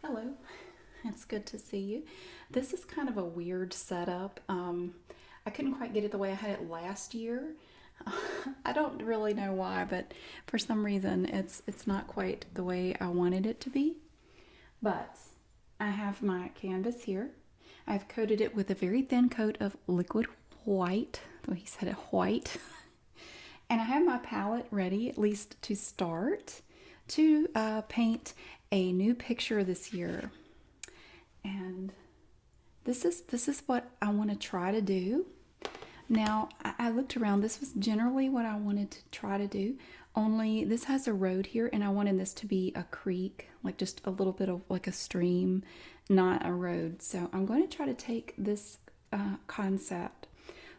Hello, it's good to see you. This is kind of a weird setup. I couldn't quite get it the way I had it last year. I don't really know why, but for some reason it's not quite the way I wanted it to be. But I have my canvas here. I've coated it with a very thin coat of liquid white. Well, he said it white. And I have my palette ready, at least to start, to paint a new picture this year. And this is what I want to try to do. Now, I looked around. This was generally what I wanted to try to do. Only this has a road here, and I wanted this to be a creek, like just a little bit of like a stream, not a road. So I'm going to try to take this concept.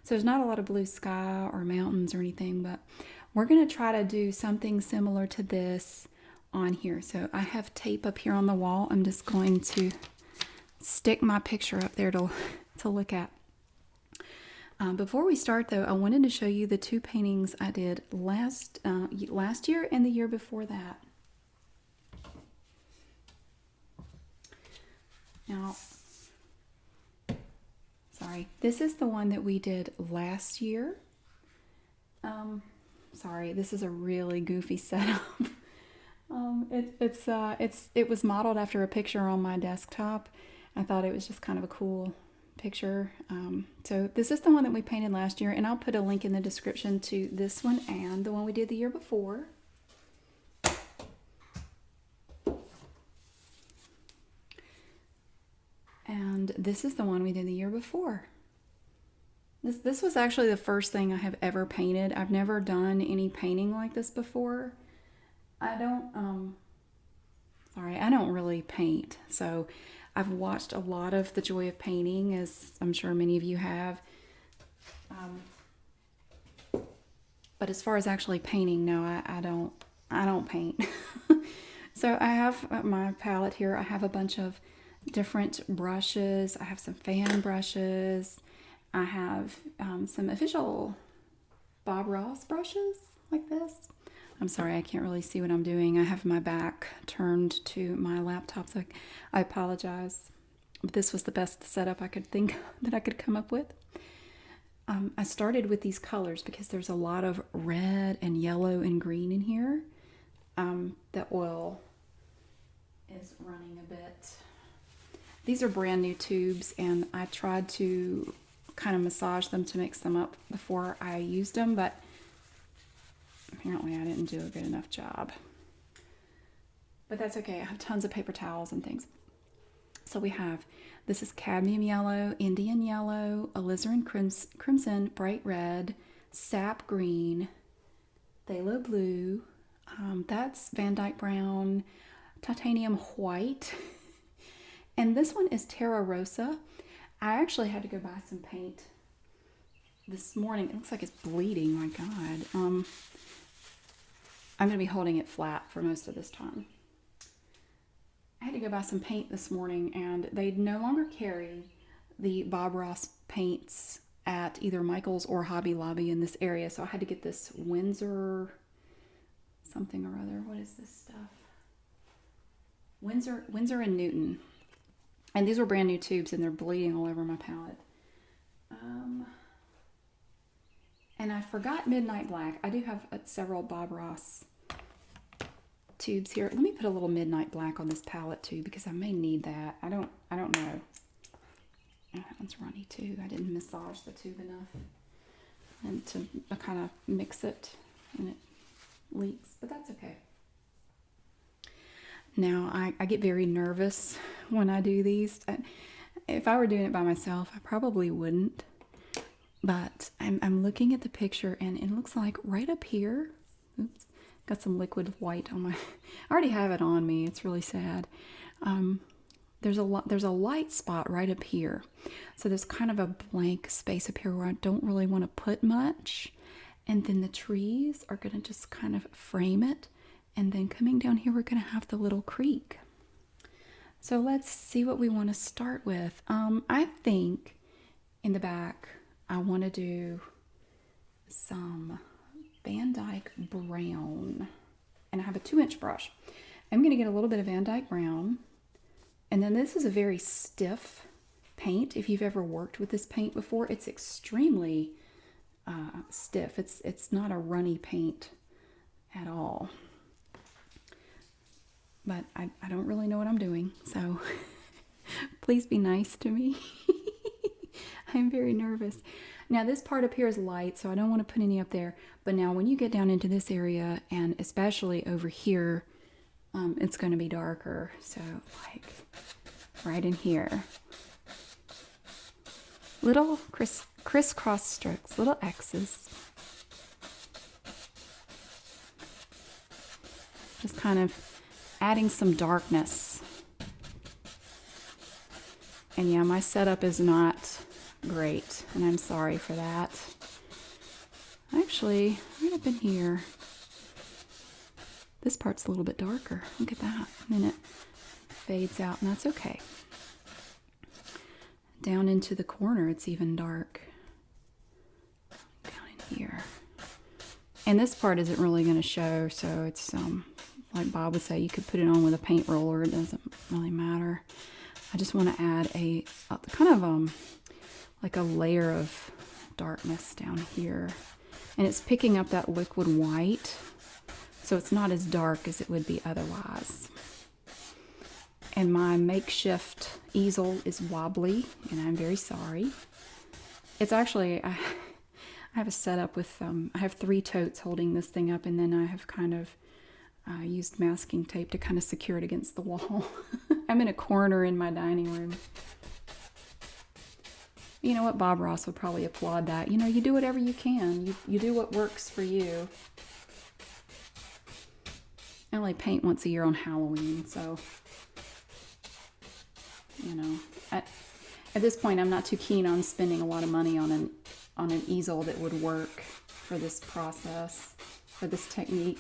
So there's not a lot of blue sky or mountains or anything, but we're going to try to do something similar to this on here. So I have tape up here on the wall. I'm just going to stick my picture up there to look at. Before we start, though, I wanted to show you the two paintings I did last year and the year before that. Now, sorry, this is the one that we did last year. Sorry, this is a really goofy setup. It was modeled after a picture on my desktop. I thought it was just kind of a cool picture. So this is the one that we painted last year, and I'll put a link in the description to this one and the one we did the year before. And this is the one we did the year before. This was actually the first thing I have ever painted. I've never done any painting like this before. I don't really paint. So I've watched a lot of The Joy of Painting, as I'm sure many of you have. But as far as actually painting, no, I don't paint. So I have my palette here. I have a bunch of different brushes. I have some fan brushes. I have some official Bob Ross brushes like this. I'm sorry, I can't really see what I'm doing. I have my back turned to my laptop, so I apologize. But this was the best setup I could think that I could come up with. I started with these colors because there's a lot of red and yellow and green in here. The oil is running a bit. These are brand new tubes, and I tried to kind of massage them to mix them up before I used them, but apparently I didn't do a good enough job. But that's okay. I have tons of paper towels and things. So we have, this is cadmium yellow, Indian yellow, alizarin crimson, bright red, sap green, phthalo blue, that's Van Dyke brown, titanium white, and this one is Terra Rosa. I actually had to go buy some paint this morning. It looks like it's bleeding. My God. I'm going to be holding it flat for most of this time. I had to go buy some paint this morning, and they no longer carry the Bob Ross paints at either Michael's or Hobby Lobby in this area. So I had to get this Windsor something or other. What is this stuff? Windsor and Newton. And these were brand new tubes, and they're bleeding all over my palette. And I forgot Midnight Black. I do have several Bob Ross tubes here. Let me put a little Midnight Black on this palette too, because I may need that. I don't know. Oh, that one's runny too. I didn't massage the tube enough, and to kind of mix it, and it leaks. But that's okay. Now, I get very nervous when I do these. If I were doing it by myself, I probably wouldn't. But I'm looking at the picture, and it looks like right up here, oops, got some liquid white on my, I already have it on me. It's really sad. There's a light spot right up here. So there's kind of a blank space up here where I don't really want to put much. And then the trees are going to just kind of frame it. And then coming down here, we're going to have the little creek. So let's see what we want to start with. I think in the back, I want to do some Van Dyke brown. And I have a 2-inch brush. I'm going to get a little bit of Van Dyke brown. And then this is a very stiff paint. If you've ever worked with this paint before, it's extremely stiff. It's not a runny paint at all. But I don't really know what I'm doing, so please be nice to me. I'm very nervous. Now this part up here is light, so I don't want to put any up there. But now when you get down into this area, and especially over here, it's going to be darker. So like right in here. Little crisscross strokes, little X's. Just kind of adding some darkness. And yeah, my setup is not great, and I'm sorry for that. Actually, right up in here, this part's a little bit darker. Look at that. And then it fades out, and that's okay. Down into the corner, it's even dark. Down in here. And this part isn't really going to show, so it's like Bob would say, you could put it on with a paint roller. It doesn't really matter. I just want to add a kind of like a layer of darkness down here. And it's picking up that liquid white, so it's not as dark as it would be otherwise. And my makeshift easel is wobbly, and I'm very sorry. It's actually, I have a setup with, I have 3 totes holding this thing up, and then I have kind of used masking tape to kind of secure it against the wall. I'm in a corner in my dining room. You know what? Bob Ross would probably applaud that. You know, you do whatever you can. You do what works for you. I only paint once a year on Halloween, so, you know, at this point, I'm not too keen on spending a lot of money on an easel that would work for this process, for this technique.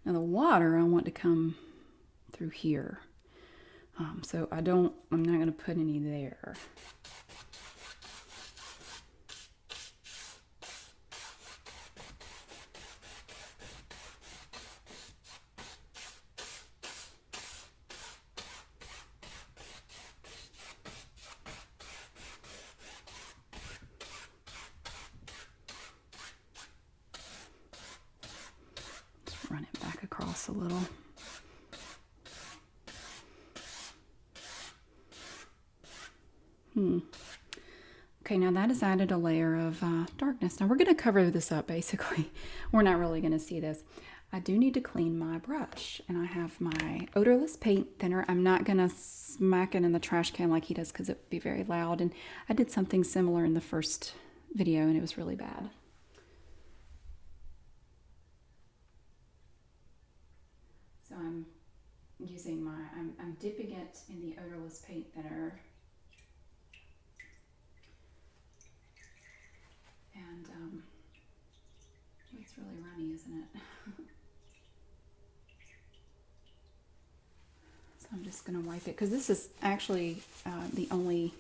Now the water I want to come through here. So I'm not going to put any there. Just run it back across a little. Okay, now that has added a layer of darkness. Now we're going to cover this up, basically. We're not really going to see this. I do need to clean my brush, and I have my odorless paint thinner. I'm not going to smack it in the trash can like he does because it would be very loud. And I did something similar in the first video, and it was really bad. So I'm using I'm dipping it in the odorless paint thinner. And it's really runny, isn't it? So I'm just going to wipe it, because this is actually the only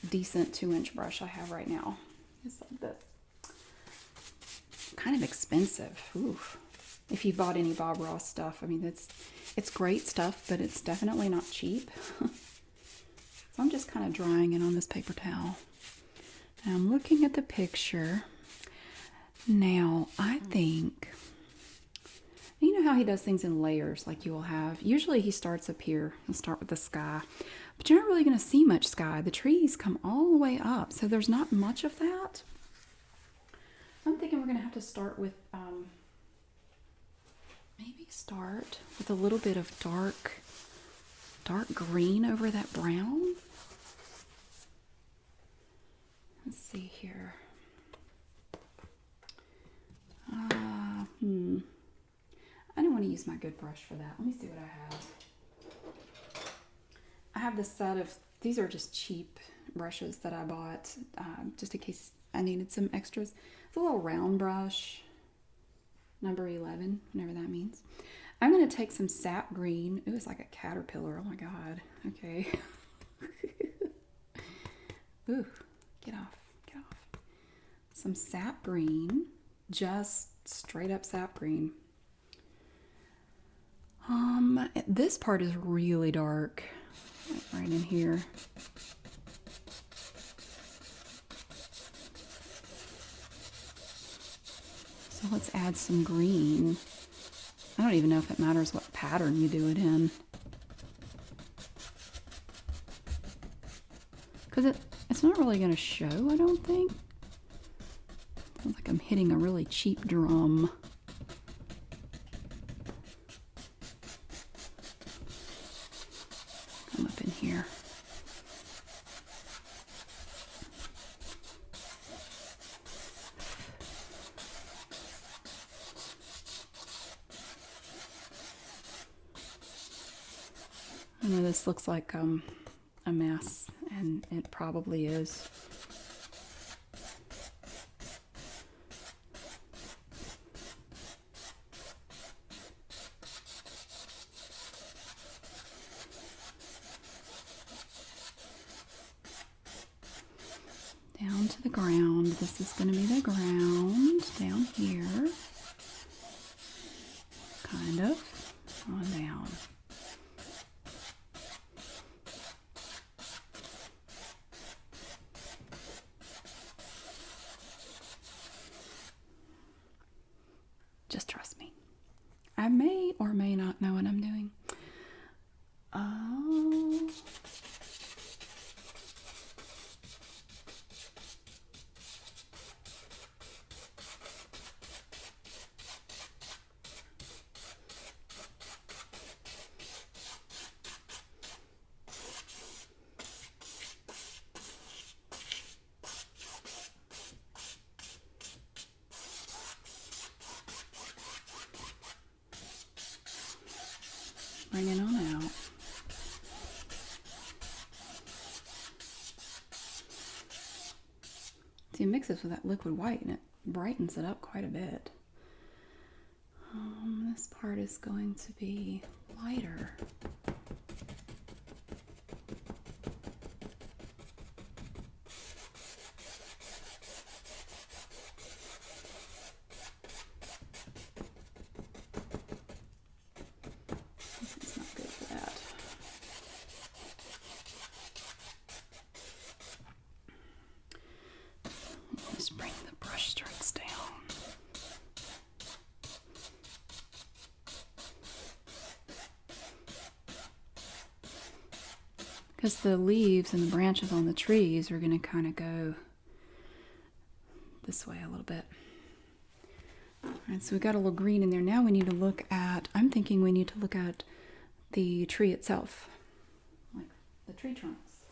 decent 2-inch brush I have right now. It's like this. Kind of expensive. Oof. If you bought any Bob Ross stuff, I mean, it's great stuff, but it's definitely not cheap. So I'm just kind of drying it on this paper towel. And I'm looking at the picture. Now, I think, you know how he does things in layers, like you will have. Usually he starts up here. He'll start with the sky. But you're not really going to see much sky. The trees come all the way up, so there's not much of that. I'm thinking we're going to have to start with, maybe start with a little bit of dark green over that brown. Let's see here. I don't want to use my good brush for that. Let me see what I have. I have this set of, these are just cheap brushes that I bought just in case I needed some extras. It's a little round brush, number 11, whatever that means. I'm going to take some sap green. Ooh, it's like a caterpillar. Oh my God. Okay. Ooh, get off. Some sap green, just straight up sap green. This part is really dark, right in here. So let's add some green. I don't even know if it matters what pattern you do it in. Because it's not really going to show, I don't think. Sounds like I'm hitting a really cheap drum. Come up in here. I know this looks like a mess, and it probably is. Down to the ground. This is going to be the ground down here. Kind of. On down. Just trust me. I may or may not know what I'm doing. Oh. Bring it on out. See, it mixes with that liquid white and it brightens it up quite a bit. This part is going to be lighter. Bring the brush strokes down. Because the leaves and the branches on the trees are going to kind of go this way a little bit. All right, so we got a little green in there. Now we need to look at, I'm thinking we need to look at the tree itself, like the tree trunks.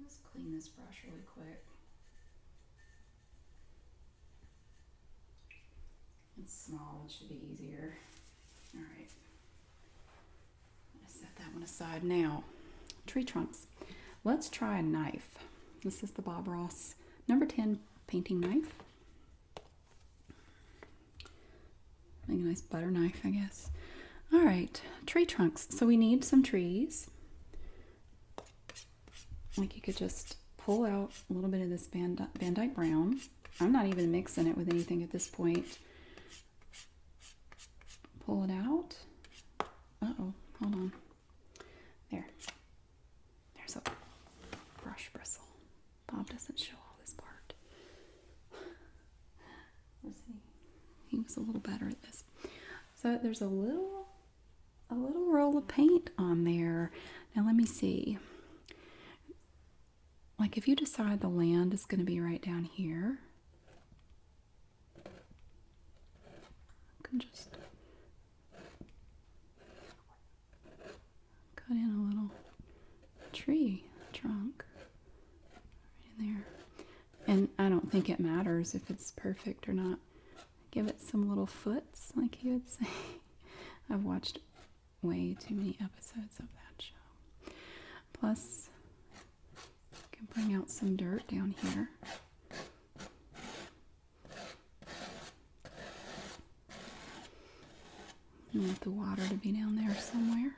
Let's clean this brush really quick. It's small, it should be easier. All right, I'm gonna set that one aside now. Tree trunks. Let's try a knife. This is the Bob Ross number 10 painting knife. Make a nice butter knife, I guess. All right, tree trunks. So we need some trees. Like you could just pull out a little bit of this Van Dyke brown. I'm not even mixing it with anything at this point. Pull it out. Uh-oh, hold on. There. There's a brush bristle. Bob doesn't show all this part. Let's see. He was a little better at this. So there's a little roll of paint on there. Now let me see. Like if you decide the land is going to be right down here, I can just cut in a little tree trunk right in there. And I don't think it matters if it's perfect or not. Give it some little foots, like you would say. I've watched way too many episodes of that show. Plus, I can bring out some dirt down here. I want the water to be down there somewhere.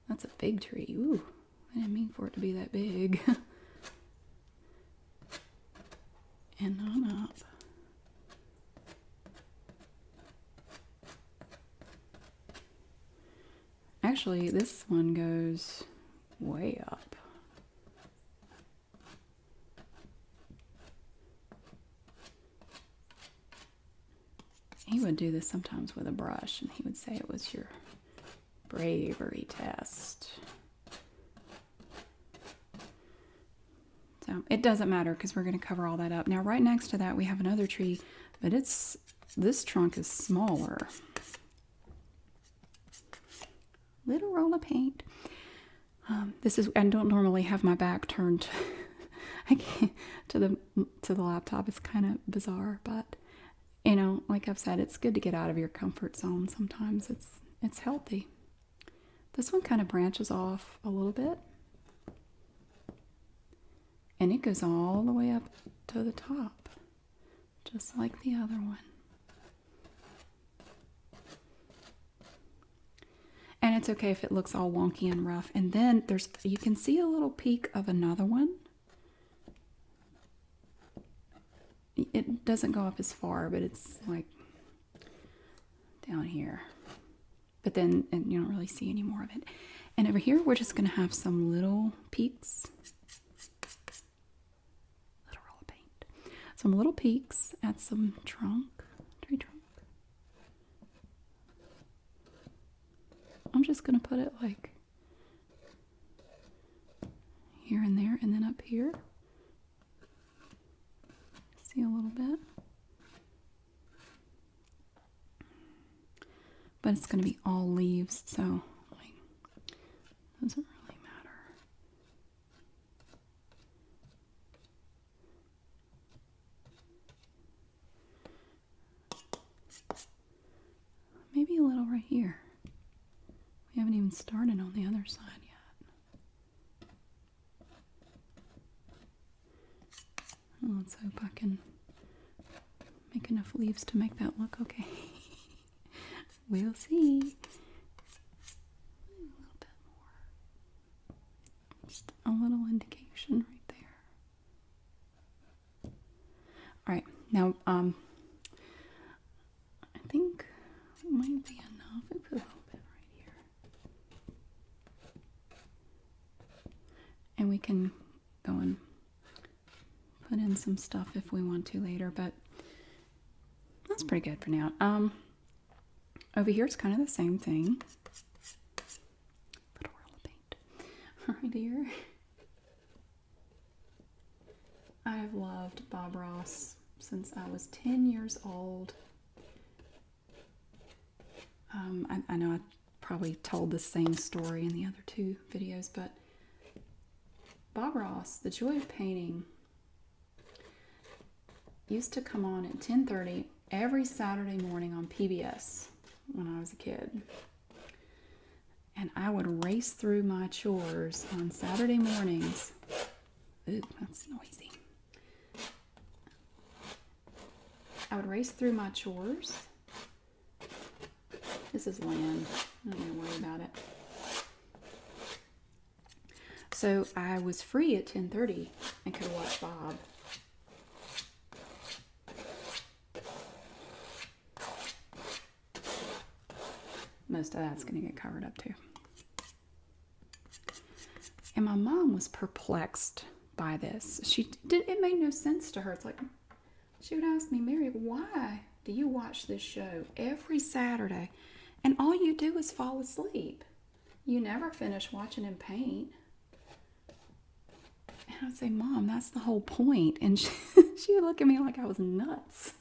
That's a big tree. Ooh, I didn't mean for it to be that big. actually, this one goes way up. He would do this sometimes with a brush, and he would say it was your bravery test. So it doesn't matter because we're going to cover all that up. Now, right next to that, we have another tree, but this trunk is smaller. Little roll of paint. I don't normally have my back turned to the laptop. It's kind of bizarre, but you know, like I've said, it's good to get out of your comfort zone. Sometimes it's healthy. This one kind of branches off a little bit, and it goes all the way up to the top, just like the other one. And it's okay if it looks all wonky and rough. And then you can see a little peek of another one. It doesn't go up as far, but it's like down here. But then and you don't really see any more of it. And over here, we're just going to have some little peaks. Little roll of paint. Some little peaks at some tree trunk. I'm just going to put it like here and there, and then up here. See a little bit. But it's going to be all leaves, so like, doesn't really matter. Maybe a little right here. We haven't even started on the other side yet. Let's hope I can make enough leaves to make that look okay. We'll see. A little bit more. Just a little indication right there. All right, now I think it might be enough. I put a little bit right here. And we can go and put in some stuff if we want to later, but that's pretty good for now. Over here it's kind of the same thing. Put a roll of paint right here. I have loved Bob Ross since I was 10 years old. I know I probably told the same story in the other two videos, but Bob Ross, The Joy of Painting, used to come on at 10:30 every Saturday morning on PBS when I was a kid. And I would race through my chores on Saturday mornings. Ooh, that's noisy. I would race through my chores. This is land. I'm not going to worry about it. So I was free at 10:30 and could watch Bob. Most of that's going to get covered up too. And my mom was perplexed by this. It made no sense to her. It's like, she would ask me, Mary, why do you watch this show every Saturday and all you do is fall asleep? You never finish watching him paint. And I'd say, Mom, that's the whole point. And she would look at me like I was nuts.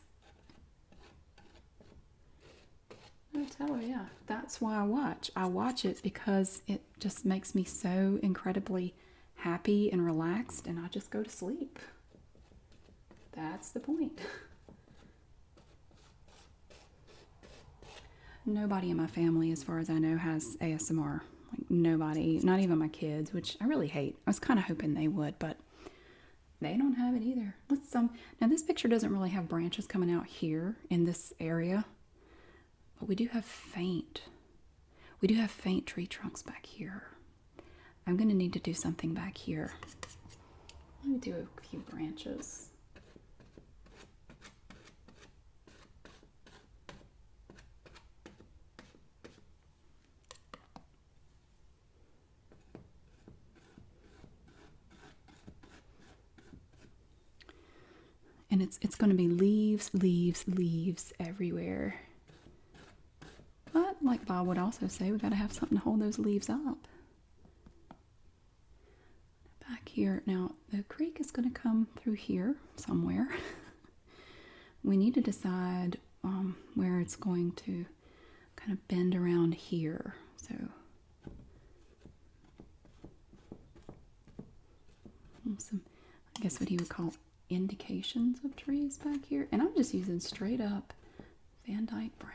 I tell her, yeah, that's why I watch. I watch it because it just makes me so incredibly happy and relaxed, and I just go to sleep. That's the point. Nobody in my family, as far as I know, has ASMR. Like, nobody, not even my kids, which I really hate. I was kind of hoping they would, but they don't have it either. Now this picture doesn't really have branches coming out here in this area. But we do have faint tree trunks back here. I'm going to need to do something back here. Let me do a few branches. And it's going to be leaves, leaves, leaves everywhere. But like Bob would also say, we got to have something to hold those leaves up. Back here, now the creek is going to come through here somewhere. We need to decide where it's going to kind of bend around here. So some, I guess what he would call indications of trees back here. And I'm just using straight up Van Dyke Brown.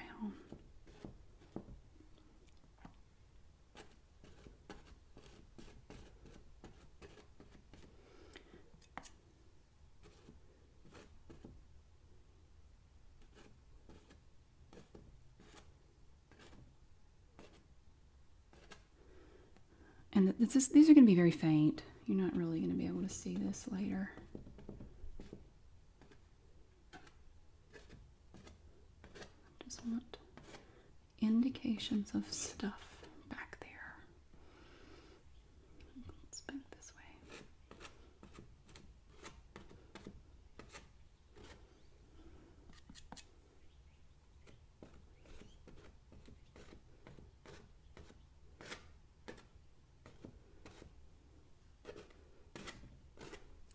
And these are going to be very faint. You're not really going to be able to see this later. Just want indications of stuff back there. Let's back this way.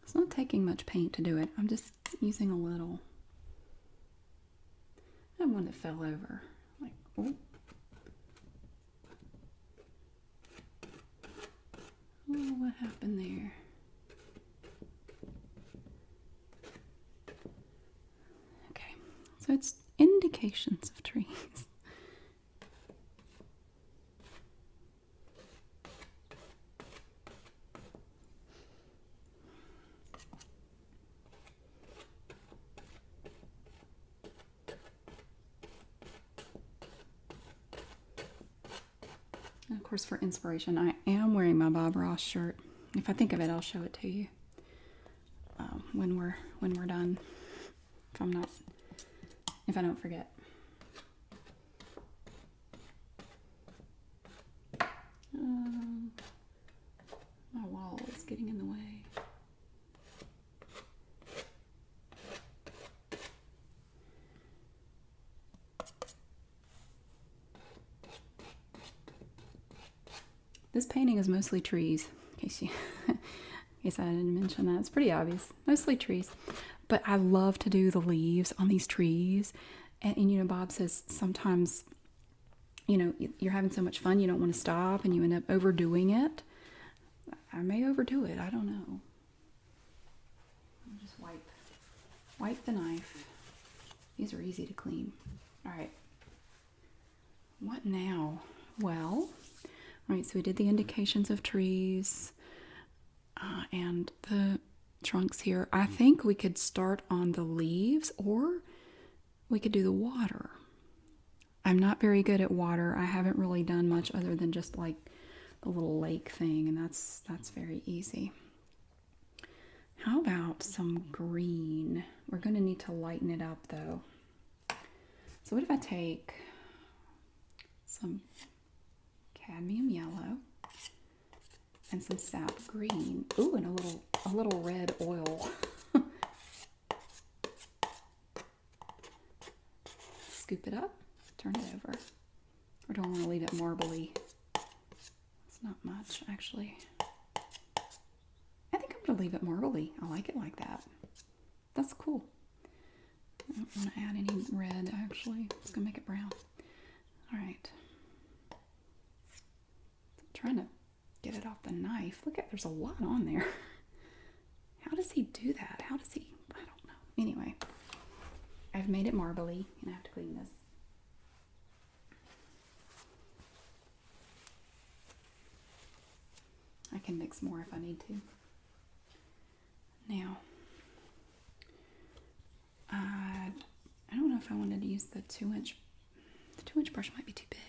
It's not taking much paint to do it. I'm just using a little. I have one that fell over. Like, oh. Oh, what happened there? Okay, so it's indications of trees. And of course, for inspiration, I am wearing my Bob Ross shirt. If I think of it, I'll show it to you when we're done. If I don't forget. My wall is getting in the way. This painting is mostly trees, in case I didn't mention that. It's pretty obvious. Mostly trees. But I love to do the leaves on these trees. And you know, Bob says sometimes, you know, you're having so much fun, you don't want to stop, and you end up overdoing it. I may overdo it. I don't know. I'll just wipe the knife. These are easy to clean. All right. What now? Well... All right, so we did the indications of trees and the trunks here. I think we could start on the leaves, or we could do the water. I'm not very good at water. I haven't really done much other than just like the little lake thing, and that's very easy. How about some green? We're going to need to lighten it up though. So what if I take some cadmium yellow and some sap green. Ooh, and a little red oil. Scoop it up, turn it over. Or do I want to leave it marbly? It's not much, actually. I think I'm going to leave it marbly. I like it like that. That's cool. I don't want to add any red, actually. It's going to make it brown. All right. Trying to get it off the knife. Look at, there's a lot on there. How does he do that? I don't know. Anyway, I've made it marbly, and I have to clean this. I can mix more if I need to. Now, I don't know if I wanted to use the 2-inch. The 2-inch brush might be too big.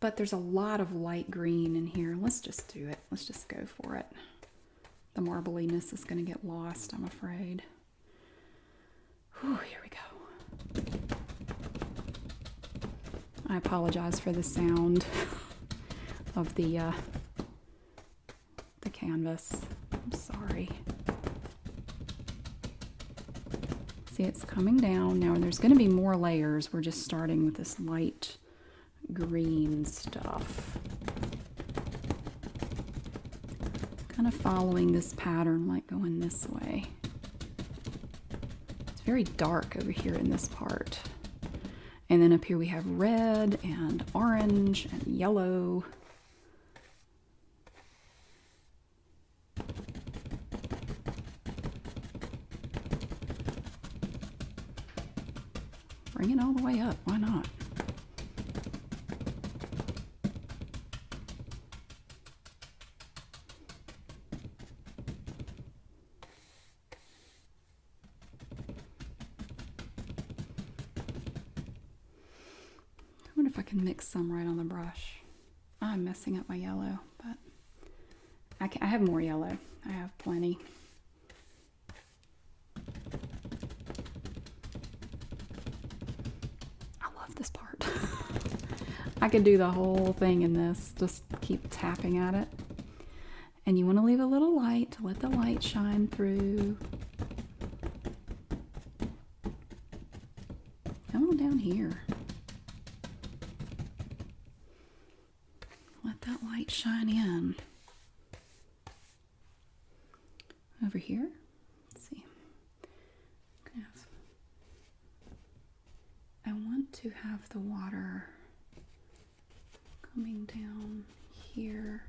But there's a lot of light green in here. Let's just do it. Let's just go for it. The marbliness is going to get lost, I'm afraid. Whew, here we go. I apologize for the sound of the canvas. I'm sorry. See, it's coming down. Now there's going to be more layers. We're just starting with this light green stuff. Kind of following this pattern, like going this way. It's very dark over here in this part. And then up here we have red and orange and yellow. Bring it all the way up, why not? I wonder if I can mix some right on the brush. I'm messing up my yellow, but I have more yellow. I have plenty. This part. I could do the whole thing in this, just keep tapping at it. And you want to leave a little light to let the light shine through. Come on down here. Let that light shine in. Over here. Let's see. I want to have the water coming down here.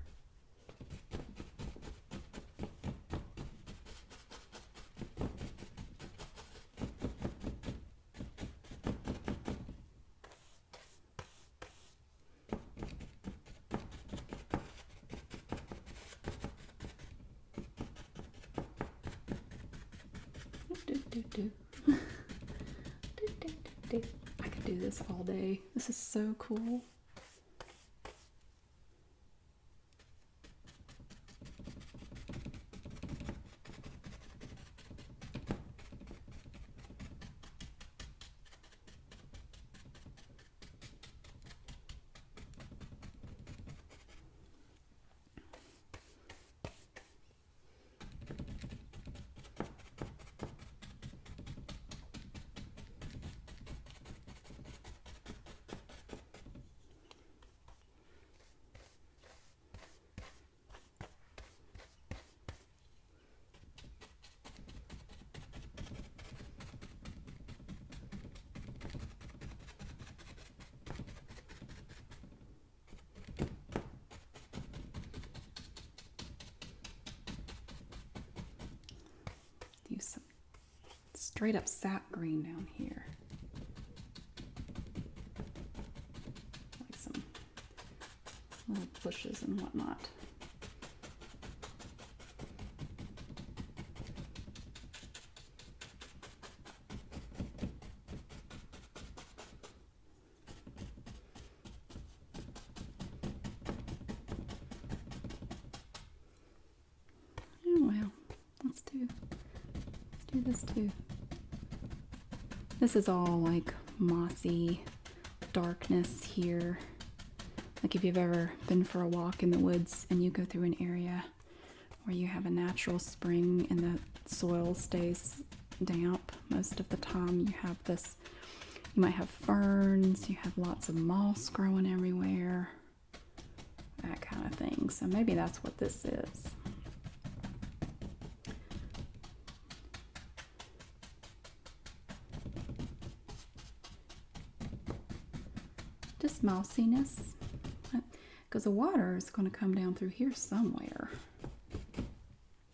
I could do this all day. This is so cool. Use some straight up sap green down here. Like some little bushes and whatnot. Oh well, let's do this too. This is all like mossy darkness here. Like if you've ever been for a walk in the woods and you go through an area where you have a natural spring and the soil stays damp most of the time, you have this, you might have ferns, you have lots of moss growing everywhere, that kind of thing. So maybe that's what this is. Just mossiness, because the water is going to come down through here somewhere.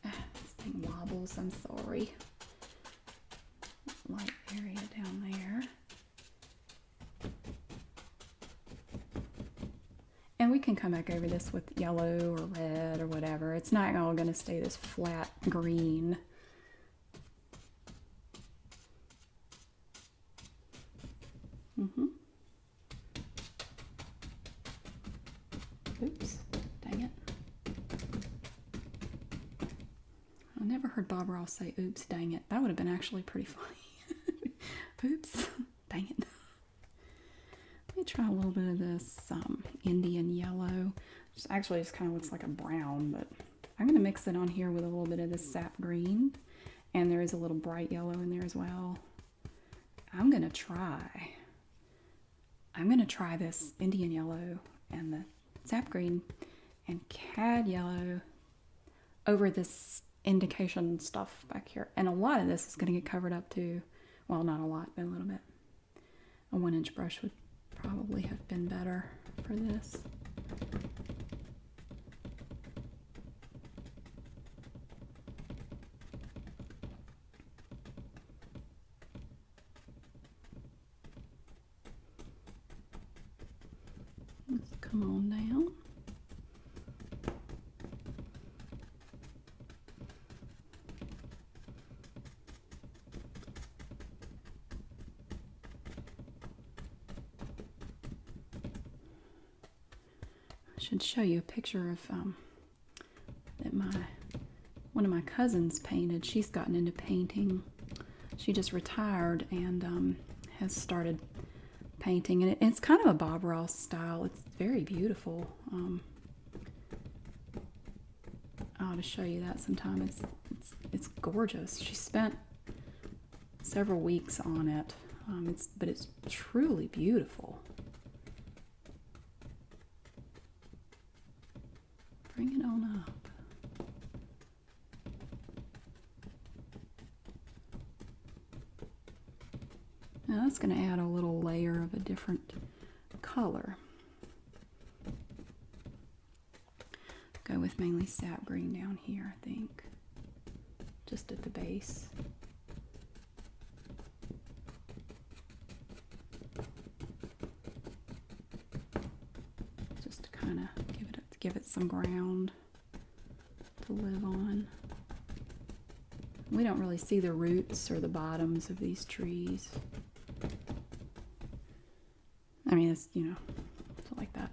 This thing wobbles, I'm sorry. Light area down there. And we can come back over this with yellow or red or whatever. It's not all going to stay this flat green. Oops, dang it. I never heard Bob Ross say, oops, dang it. That would have been actually pretty funny. Oops, dang it. Let me try a little bit of this Indian yellow. Which actually just kind of looks like a brown, but I'm going to mix it on here with a little bit of this sap green. And there is a little bright yellow in there as well. I'm going to try. I'm going to try this Indian yellow and the sap green and cad yellow over this indication stuff back here. And a lot of this is going to get covered up too. Well, not a lot, but a little bit. A 1-inch brush would probably have been better for this. Let's come on down. I should show you a picture of that one of my cousins painted. She's gotten into painting. She just retired and has started painting, and it's kind of a Bob Ross style. It's very beautiful. I ought to show you that sometime. It's gorgeous. She spent several weeks on it. But it's truly beautiful. Bring it on up. Now that's going to add a little layer of a different color. Go with mainly sap green down here, I think. Just at the base. Just to kind of give it some ground to live on. We don't really see the roots or the bottoms of these trees. I mean, it's, it's like that.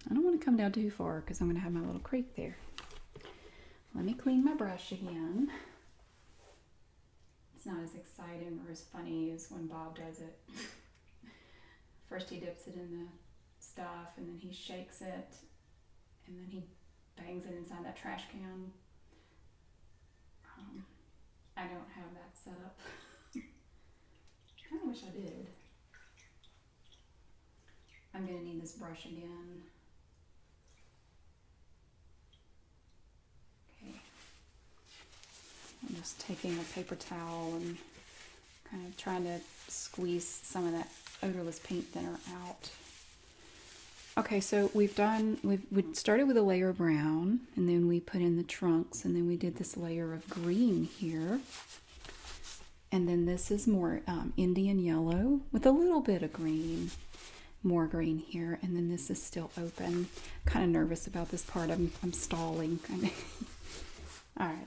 I don't want to come down too far because I'm going to have my little creek there. Let me clean my brush again. It's not as exciting or as funny as when Bob does it. First he dips it in the stuff and then he shakes it and then he bangs it inside that trash can. I don't have that set up. I kind of wish I did. I'm going to need this brush again. Okay. I'm just taking a paper towel and kind of trying to squeeze some of that odorless paint thinner out. Okay, so we started with a layer of brown, and then we put in the trunks, and then we did this layer of green here. And then this is more Indian yellow with a little bit of green, more green here, and then this is still open. Kind of nervous about this part. I'm stalling. All right.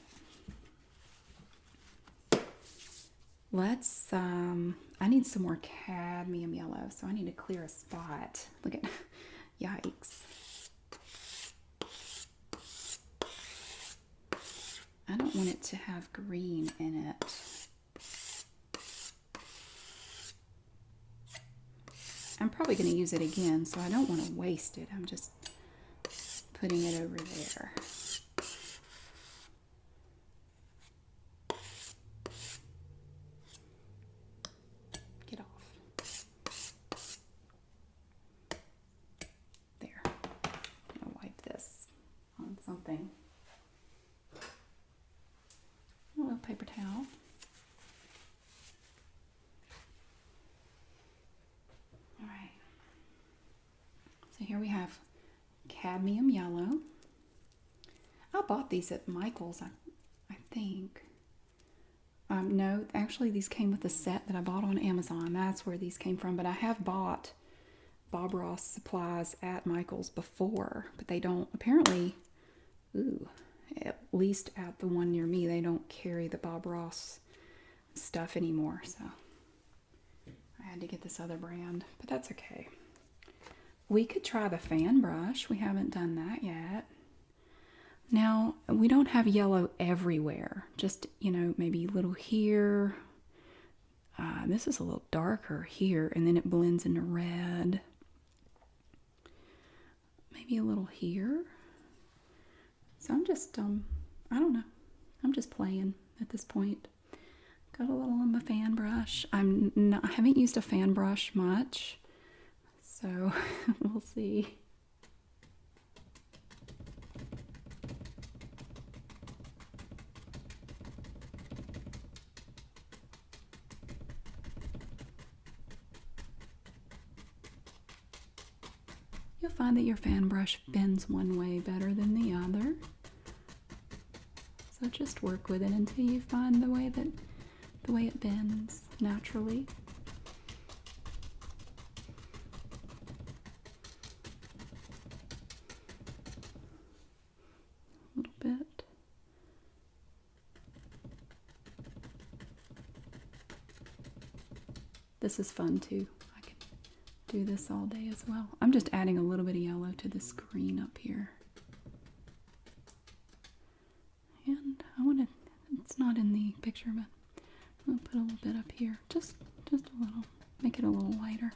Let's, I need some more cadmium yellow, so I need to clear a spot. Look at, yikes. I don't want it to have green in it. I'm probably going to use it again, so I don't want to waste it. I'm just putting it over there. Get off. There. I'm going to wipe this on something. A little paper towel. Alright, so here we have cadmium yellow. I bought these at Michael's, I think. No, actually these came with a set that I bought on Amazon. That's where these came from, but I have bought Bob Ross supplies at Michael's before, but they don't, apparently, at least at the one near me, they don't carry the Bob Ross stuff anymore, so I had to get this other brand, but that's okay. We could try the fan brush. We haven't done that yet. Now, we don't have yellow everywhere. Just, maybe a little here. This is a little darker here, and then it blends into red. maybe a little here. So I'm just, I don't know. I'm just playing at this point. Got a little on my fan brush. I haven't used a fan brush much, so we'll see. You'll find that your fan brush bends one way better than the other. So just work with it until you find the way it bends naturally. A little bit. This is fun too. I can do this all day as well. I'm just adding a little bit of yellow to this green up here. And I want to, it's not in the picture, but I'll put a little bit up here. Just a little. Make it a little lighter.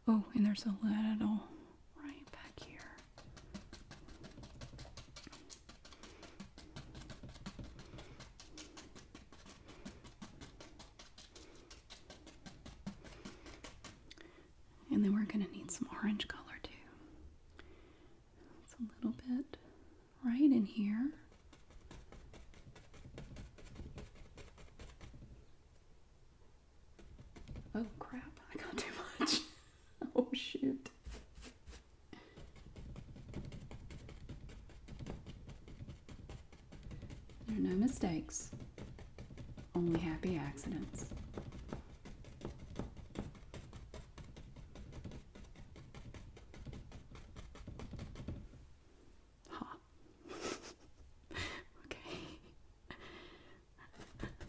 Oh, and there's a little right back here. And then we're going to need some orange color too. It's a little bit right in here. Oh crap, I got too much. Oh shoot. There are no mistakes, only happy accidents.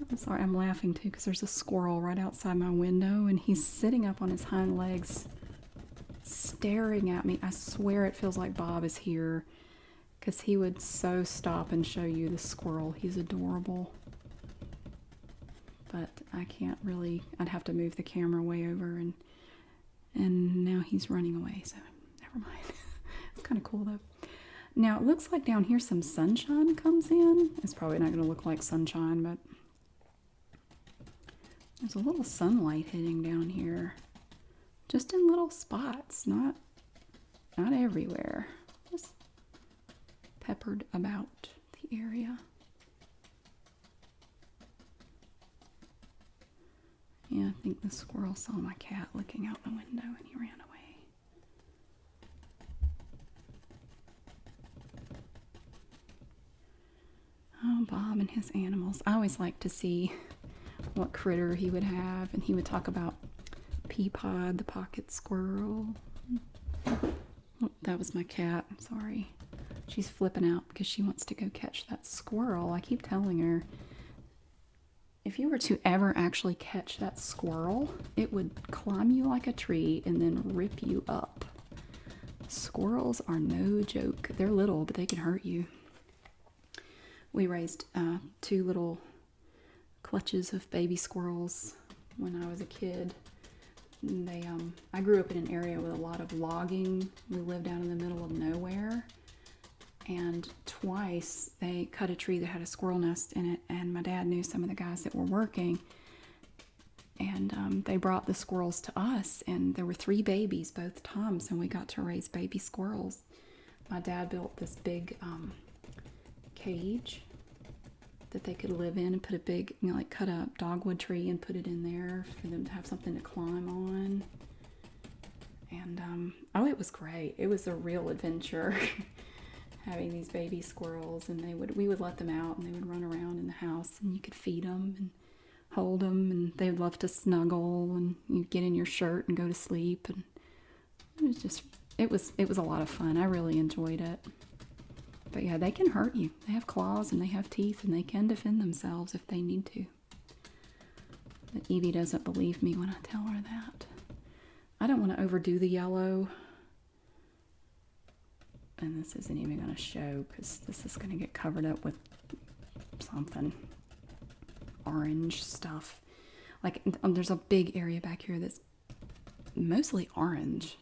I'm sorry, I'm laughing too because there's a squirrel right outside my window and he's sitting up on his hind legs staring at me. I swear it feels like Bob is here because he would so stop and show you the squirrel. He's adorable. But I can't really, I'd have to move the camera way over and now he's running away, so never mind. It's kind of cool though. Now it looks like down here some sunshine comes in. It's probably not going to look like sunshine, but there's a little sunlight hitting down here. Just in little spots, not everywhere. Just peppered about the area. Yeah, I think the squirrel saw my cat looking out the window and he ran away. Oh, Bob and his animals. I always like to see what critter he would have, and he would talk about Peapod, the pocket squirrel. Oh, that was my cat. Sorry. She's flipping out because she wants to go catch that squirrel. I keep telling her, if you were to ever actually catch that squirrel, it would climb you like a tree and then rip you up. Squirrels are no joke. They're little, but they can hurt you. We raised 2 little clutches of baby squirrels when I was a kid. And I grew up in an area with a lot of logging. We lived out in the middle of nowhere, and twice they cut a tree that had a squirrel nest in it, and my dad knew some of the guys that were working, and they brought the squirrels to us, and there were 3 babies both times, and we got to raise baby squirrels. My dad built this big cage that they could live in and put a big, like cut a dogwood tree and put it in there for them to have something to climb on. And oh, it was great. It was a real adventure having these baby squirrels, and we would let them out and they would run around in the house, and you could feed them and hold them, and they would love to snuggle, and you'd get in your shirt and go to sleep, and it was a lot of fun. I really enjoyed it. But yeah, they can hurt you. They have claws and they have teeth and they can defend themselves if they need to. But Evie doesn't believe me when I tell her that. I don't want to overdo the yellow. And this isn't even going to show because this is going to get covered up with something. Orange stuff. Like there's a big area back here that's mostly orange.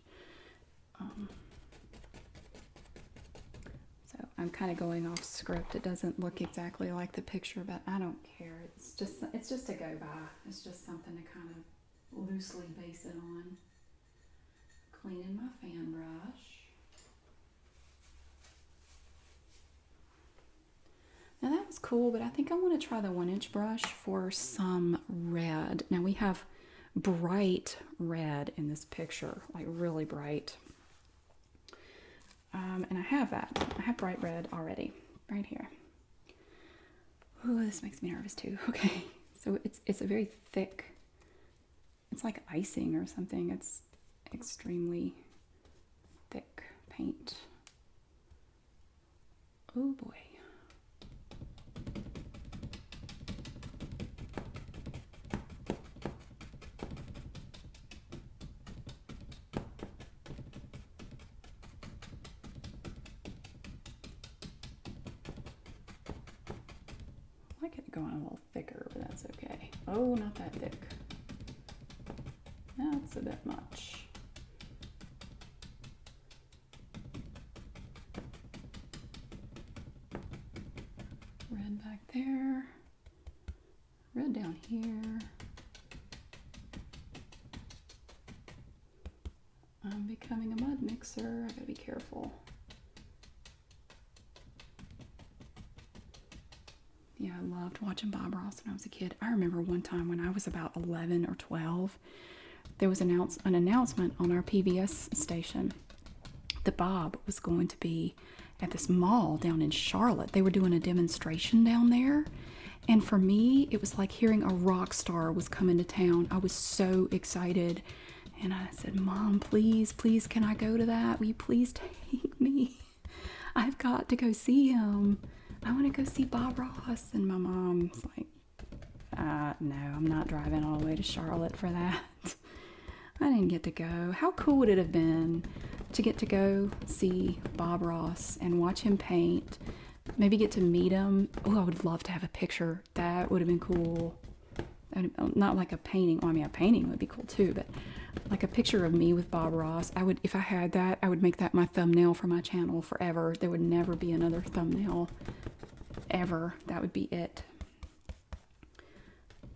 So I'm kind of going off script. It doesn't look exactly like the picture, but I don't care. It's just a go by. It's just something to kind of loosely base it on. Cleaning my fan brush. Now that was cool, but I think I want to try the 1-inch brush for some red. Now we have bright red in this picture, like really bright. And I have that. I have bright red already, right here. Oh, this makes me nervous too. Okay, so it's a very thick, it's like icing or something. It's extremely thick paint. Oh boy. I like it going a little thicker, but that's okay. Oh, not that thick. That's a bit much. Red back there. Red down here. I'm becoming a mud mixer. I gotta be careful. Yeah, I loved watching Bob Ross when I was a kid. I remember one time when I was about 11 or 12, there was an announcement on our PBS station that Bob was going to be at this mall down in Charlotte. They were doing a demonstration down there. And for me, it was like hearing a rock star was coming to town. I was so excited. And I said, Mom, please, please, can I go to that? Will you please take me? I've got to go see him. I want to go see Bob Ross. And my mom's like, no, I'm not driving all the way to Charlotte for that. I didn't get to go. How cool would it have been to get to go see Bob Ross and watch him paint? Maybe get to meet him. Oh, I would love to have a picture. That would have been cool. Not like a painting. Well, I mean, a painting would be cool too, but like a picture of me with Bob Ross. I would, if I had that, I would make that my thumbnail for my channel forever. There would never be another thumbnail ever. That would be it.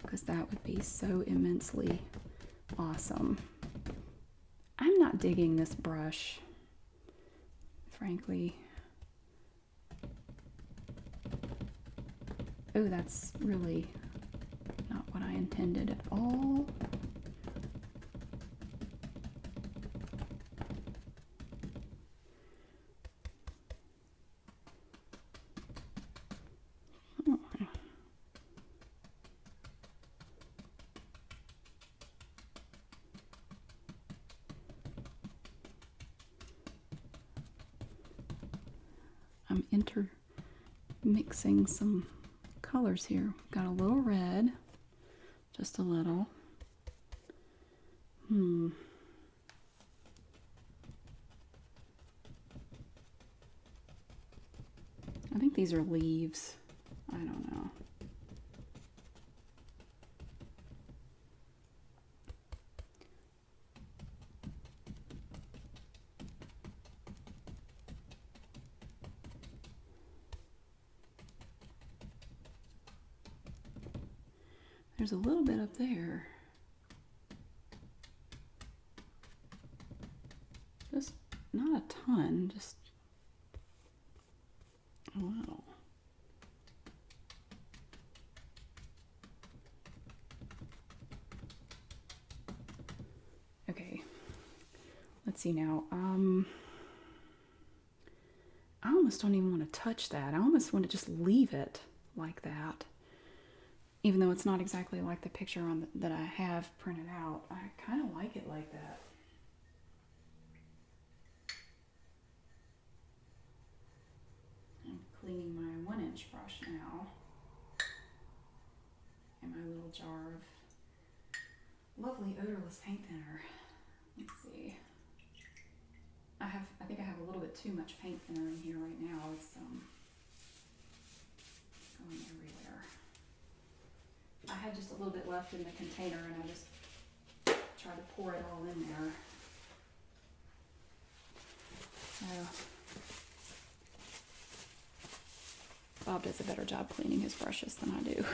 Because that would be so immensely awesome. I'm not digging this brush, frankly. Oh, that's really not what I intended at all. I'm intermixing some colors here. Got a little red, just a little. I think these are leaves. I don't know. There's a little bit up there. Just not a ton, just a little. Okay, let's see now. I almost don't even want to touch that. I almost want to just leave it like that. Even though it's not exactly like the picture on that I have printed out, I kind of like it like that. I'm cleaning my 1-inch brush now in my little jar of lovely odorless paint thinner. Let's see. I think I have a little bit too much paint thinner in here right now. It's going everywhere. I had just a little bit left in the container and I just try to pour it all in there. So Bob does a better job cleaning his brushes than I do.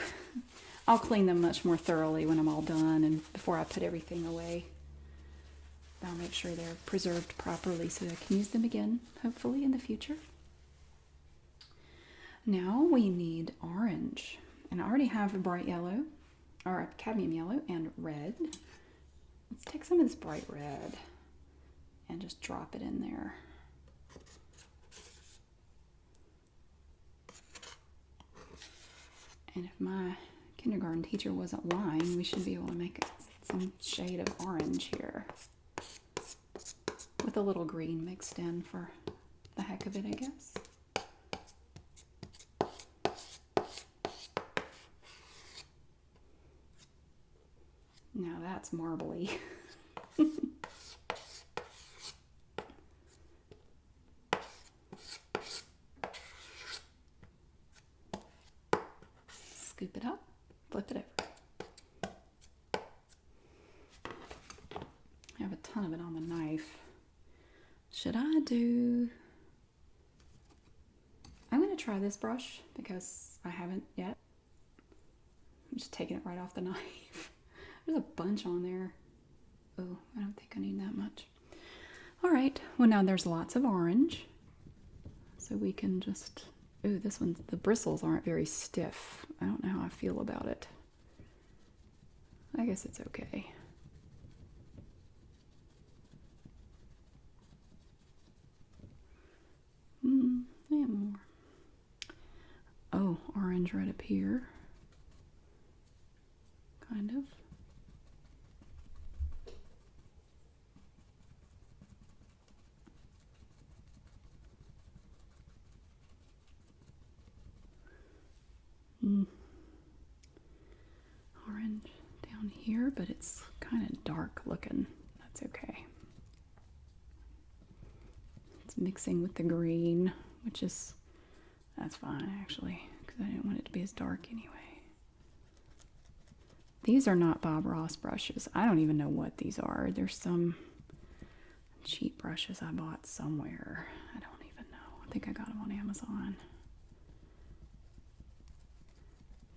I'll clean them much more thoroughly when I'm all done and before I put everything away. I'll make sure they're preserved properly so I can use them again, hopefully in the future. Now we need orange. And I already have a bright yellow, or a cadmium yellow, and red. Let's take some of this bright red and just drop it in there. And if my kindergarten teacher wasn't lying, we should be able to make some shade of orange here. With a little green mixed in for the heck of it, I guess. Now that's marbly. Scoop it up, flip it over. I have a ton of it on the knife. Should I do... I'm going to try this brush because I haven't yet. I'm just taking it right off the knife. There's a bunch on there. Oh, I don't think I need that much. All right, well now there's lots of orange. So we can just, ooh, this one, the bristles aren't very stiff. I don't know how I feel about it. I guess it's okay. Yeah, more. Oh, orange right up here. Kind of. Orange down here, but it's kind of dark looking. That's okay. It's mixing with the green, which is, that's fine actually, because I didn't want it to be as dark anyway. These are not Bob Ross brushes. I don't even know what these are. There's some cheap brushes I bought somewhere. I don't even know. I think I got them on Amazon.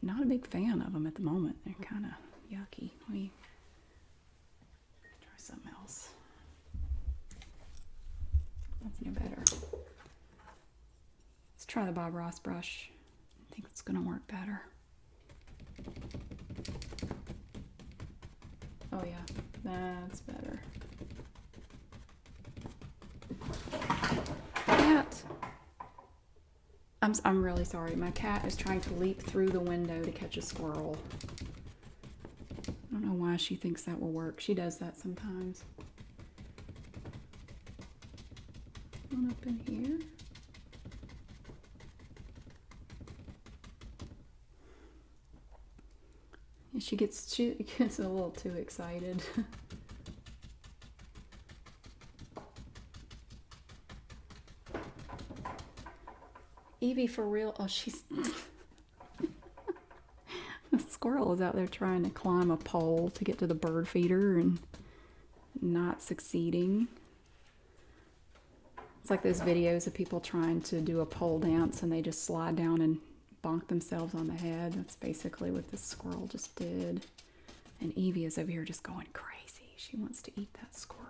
Not a big fan of them at the moment. They're kind of yucky. We try something else. That's no better. Let's try the Bob Ross brush. I think it's going to work better. Oh yeah, that's better. Cat. I'm really sorry. My cat is trying to leap through the window to catch a squirrel. I don't know why she thinks that will work. She does that sometimes. One up in here. And she gets a little too excited. Evie, for real? Oh, she's... The squirrel is out there trying to climb a pole to get to the bird feeder and not succeeding. It's like those videos of people trying to do a pole dance and they just slide down and bonk themselves on the head. That's basically what this squirrel just did. And Evie is over here just going crazy. She wants to eat that squirrel.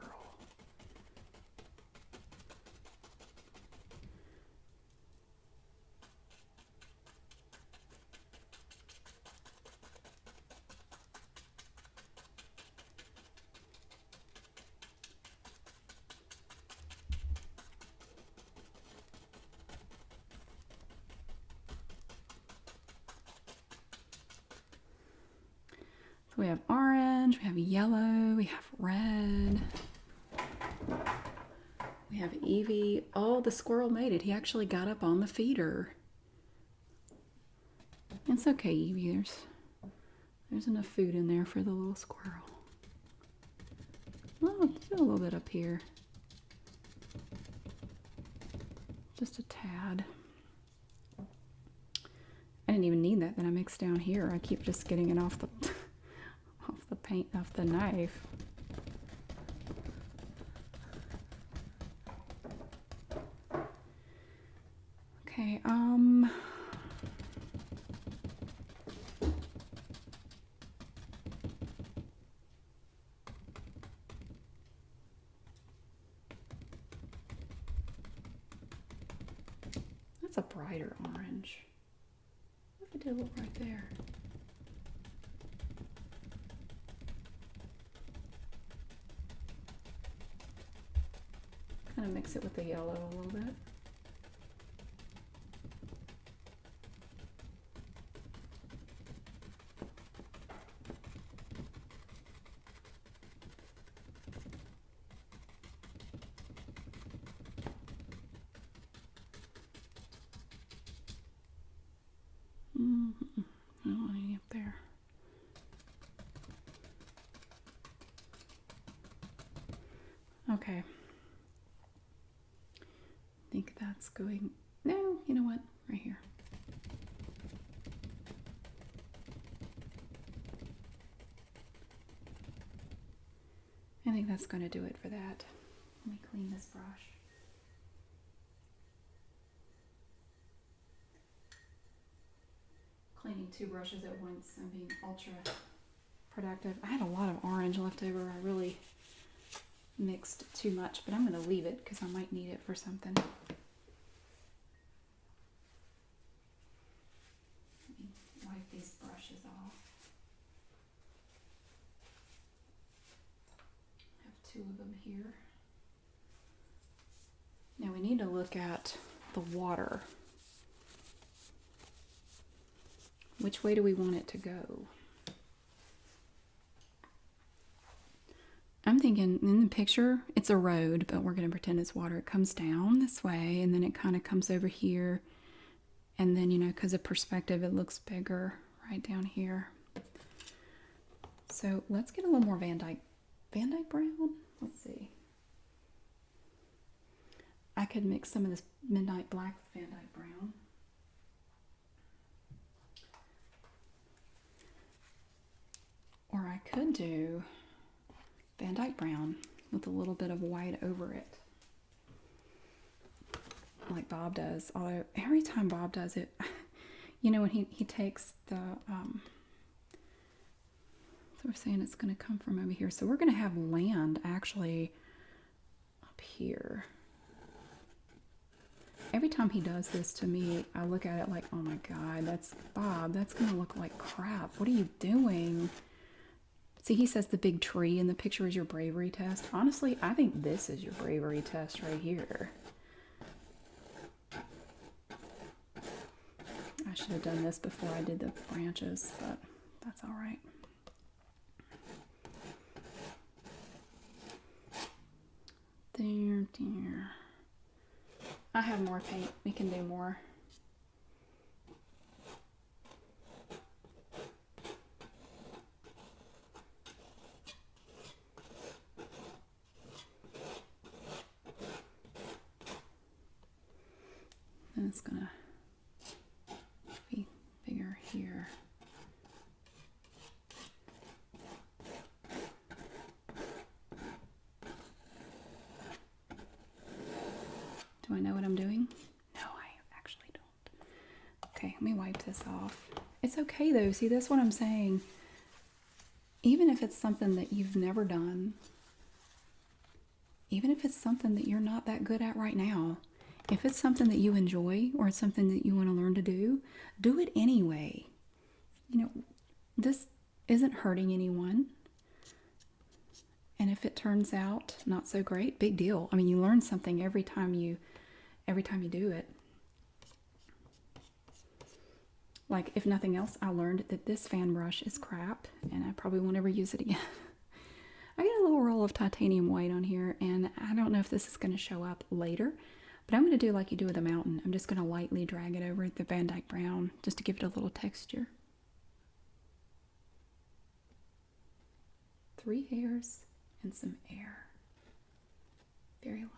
We have orange, we have yellow, we have red. We have Evie. Oh, the squirrel made it. He actually got up on the feeder. It's okay, Evie. There's enough food in there for the little squirrel. Oh, still a little bit up here. Just a tad. I didn't even need that I mixed down here. I keep just getting it off the paint off the knife. Okay, that's a brighter orange. What if I did a little right there? Kind of mix it with the yellow a little bit. I don't want any up there. Okay. I think that's going. No, you know what? Right here. I think that's going to do it for that. Let me clean this brush. Cleaning 2 brushes at once and being ultra productive. I had a lot of orange left over. I really mixed too much, but I'm going to leave it because I might need it for something. Let me wipe these brushes off. I have 2 of them here. Now we need to look at the water. Which way do we want it to go? I'm thinking in the picture, it's a road, but we're going to pretend it's water. It comes down this way, and then it kind of comes over here. And then, you know, because of perspective, it looks bigger right down here. So let's get a little more Van Dyke brown. Let's see. I could mix some of this Midnight Black with Van Dyke brown. Or I could do Van Dyke brown with a little bit of white over it, like Bob does. Although every time Bob does it, you know, when he takes the so we're saying it's going to come from over here, so we're going to have land actually up here. Every time he does this to me, I look at it like, oh my god, that's Bob, that's going to look like crap. What are you doing? See, he says the big tree in the picture is your bravery test. Honestly, I think this is your bravery test right here. I should have done this before I did the branches, but that's all right. There. I have more paint. We can do more. And it's gonna be bigger here. Do I know what I'm doing? No, I actually don't. Okay, let me wipe this off. It's okay though. See, that's what I'm saying. Even if it's something that you've never done, even if it's something that you're not that good at right now, if it's something that you enjoy or it's something that you want to learn to do it anyway. You know, this isn't hurting anyone. And if it turns out not so great, big deal. I mean, you learn something every time you do it. Like, if nothing else, I learned that this fan brush is crap and I probably won't ever use it again. I got a little roll of titanium white on here, and I don't know if this is going to show up later, but I'm going to do like you do with a mountain. I'm just going to lightly drag it over the Van Dyke brown just to give it a little texture. 3 hairs and some air. Very light.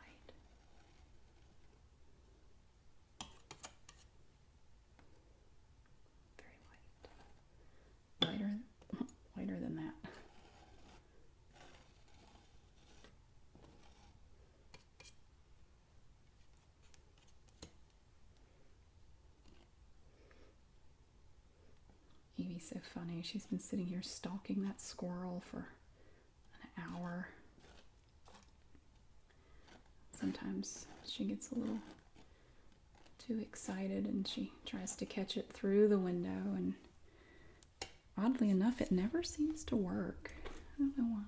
Very light. Lighter than that. so funny. She's been sitting here stalking that squirrel for an hour. Sometimes she gets a little too excited and she tries to catch it through the window, and oddly enough, it never seems to work. I don't know why.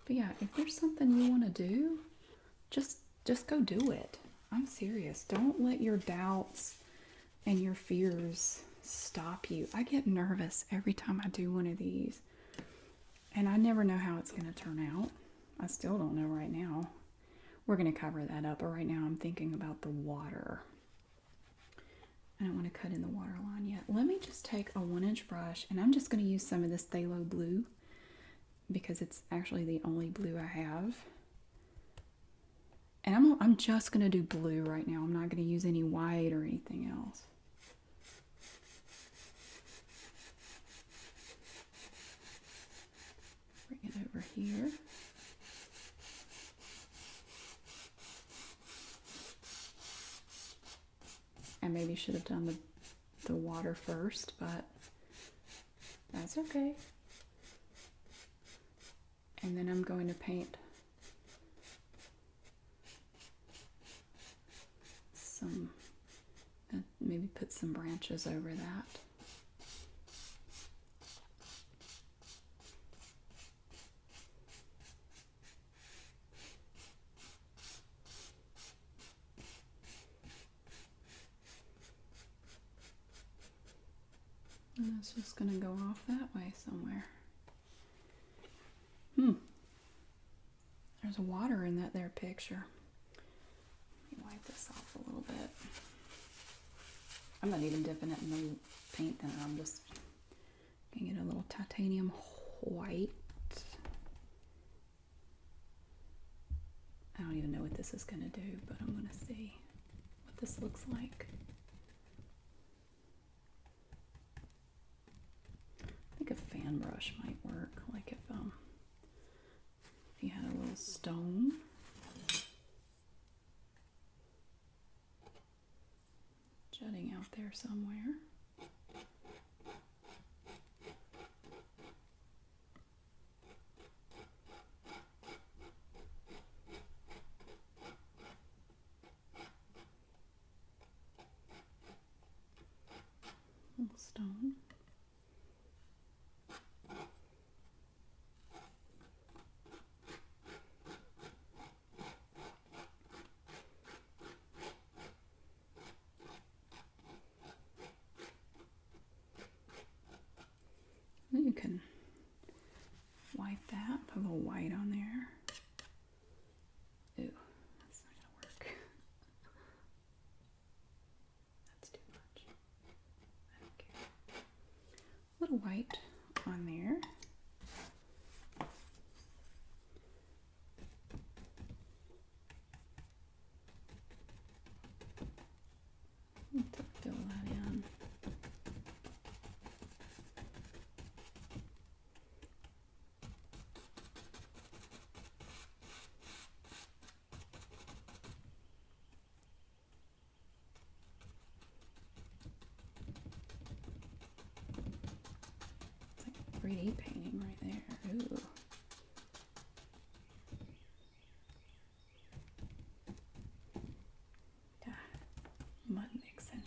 But yeah, if there's something you want to do, just go do it. I'm serious. Don't let your doubts and your fears stop you. I get nervous every time I do one of these, and I never know how it's going to turn out. I still don't know right now. We're going to cover that up, but right now I'm thinking about the water. I don't want to cut in the water line yet. Let me just take a 1-inch brush, and I'm just going to use some of this phthalo blue because it's actually the only blue I have. And I'm just going to do blue right now. I'm not going to use any white or anything else. Bring it over here. I maybe should have done the water first, but that's okay. And then I'm going to paint some, maybe put some branches over that. And it's just going to go off that way somewhere. There's water in that there picture. Let me wipe this off a little bit. I'm not even dipping it in the paint then. I'm just going to get a little titanium white. I don't even know what this is going to do, but I'm going to see what this looks like. I think a fan brush might work, like if you had a little stone. Jutting out there somewhere. Little stone. You can wipe that, put a little white on there. Ooh, that's not gonna work. That's too much. Okay. A little white on there. To fill that in. It's like 3D painting right there. Ooh. Mud mixing.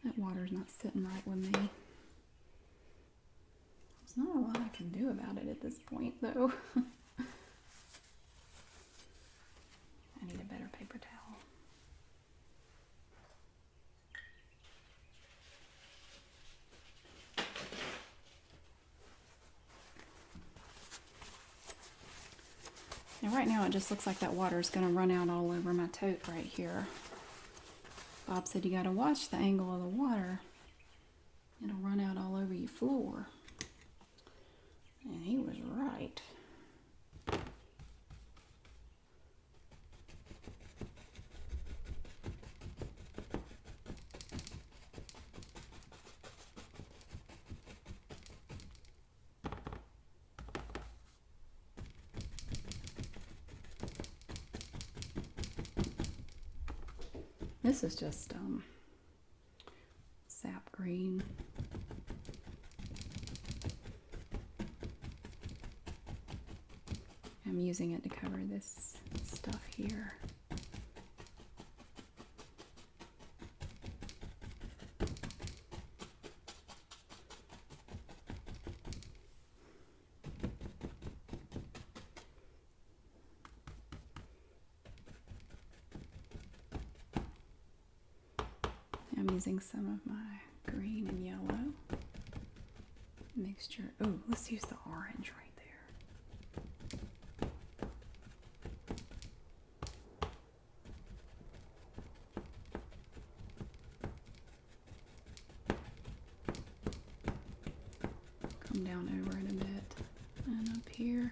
That water's not sitting right with me. There's not a lot I can do about it at this point, though. I need a better paper towel. Now right now it just looks like that water is going to run out all over my tote right here. Bob said you got to watch the angle of the water. It'll run out all over your floor. And he was right. This is just sap green. I'm using it to cover this stuff here. I'm using some of my green and yellow mixture. Oh, let's use the orange right there. Come down over it a bit and up here.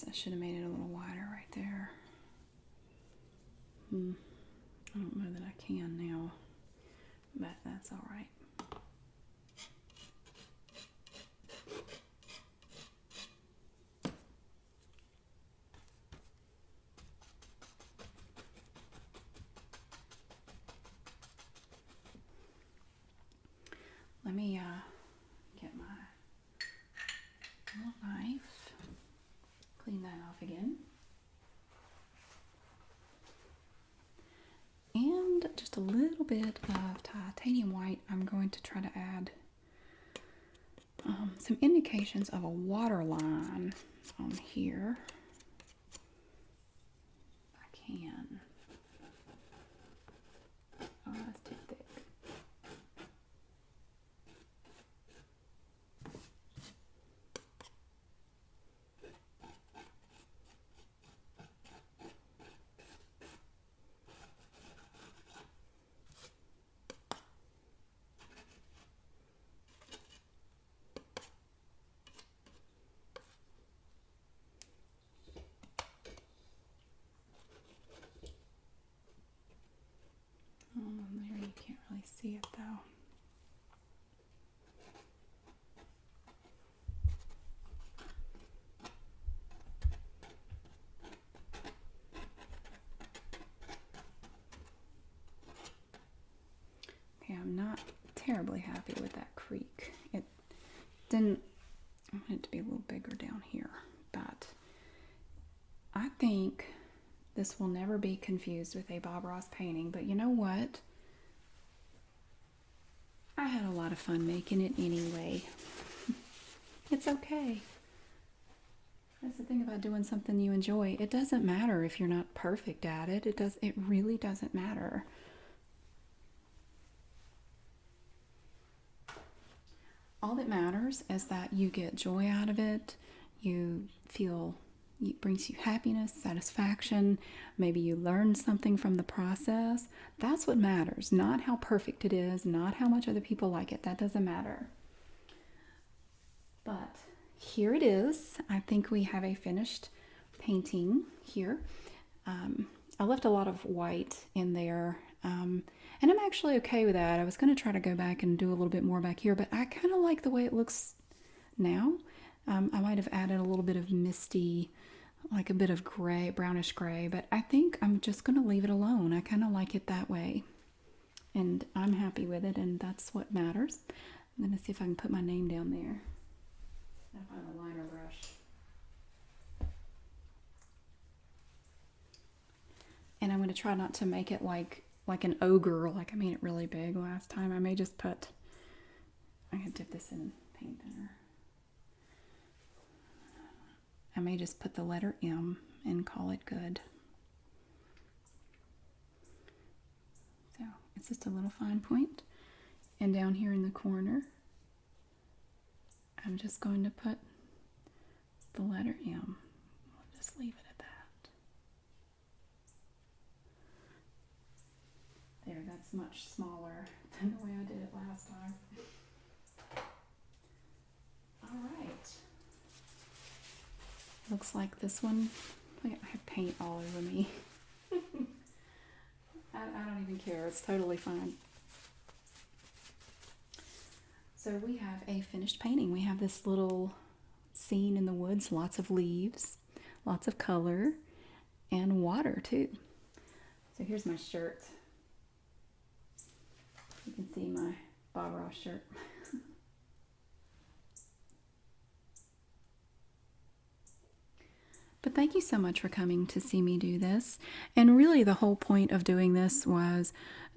I should have made it a little wider right there. I don't know that I can now, but that's all right. Let me get my little knife. Clean that off again. And just a little bit of titanium white. I'm going to try to add some indications of a water line on here. If I can. Oh, that's too thick. There you can't really see it though. Okay, I'm not terribly happy with that creek. It didn't, I want it to be a little bigger down here, but I think this will never be confused with a Bob Ross painting, but you know what? I had a lot of fun making it anyway. It's okay. That's the thing about doing something you enjoy. It doesn't matter if you're not perfect at it. It really doesn't matter. All that matters is that you get joy out of it. You feel it brings you happiness, satisfaction. Maybe you learn something from the process. That's what matters, not how perfect it is, not how much other people like it. That doesn't matter. But here it is. I think we have a finished painting here. I left a lot of white in there, and I'm actually okay with that. I was going to try to go back and do a little bit more back here, but I kind of like the way it looks now. I might have added a little bit of misty, like a bit of gray, brownish gray, but I think I'm just going to leave it alone. I kind of like it that way, and I'm happy with it, and that's what matters. I'm going to see if I can put my name down there. I'll find a liner brush. And I'm going to try not to make it like an ogre, like I made it really big last time. I may just put, I can dip this in paint thinner. I may just put the letter M and call it good. So It's just a little fine point. And down here in the corner, I'm just going to put the letter M. We'll just leave it at that. There, that's much smaller than the way I did it last time. All right. Looks like this one, I have paint all over me. I don't even care, it's totally fine. So we have a finished painting. We have this little scene in the woods, lots of leaves, lots of color, and water too. So here's my shirt. You can see my Bob Ross shirt. But thank you so much for coming to see me do this. And really the whole point of doing this was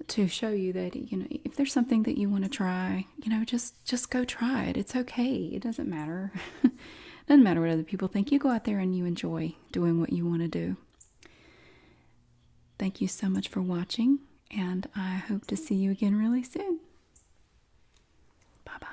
to show you that, you know, if there's something that you want to try, you know, just go try it. It's okay. It doesn't matter. It doesn't matter what other people think. You go out there and you enjoy doing what you want to do. Thank you so much for watching, and I hope to see you again really soon. Bye-bye.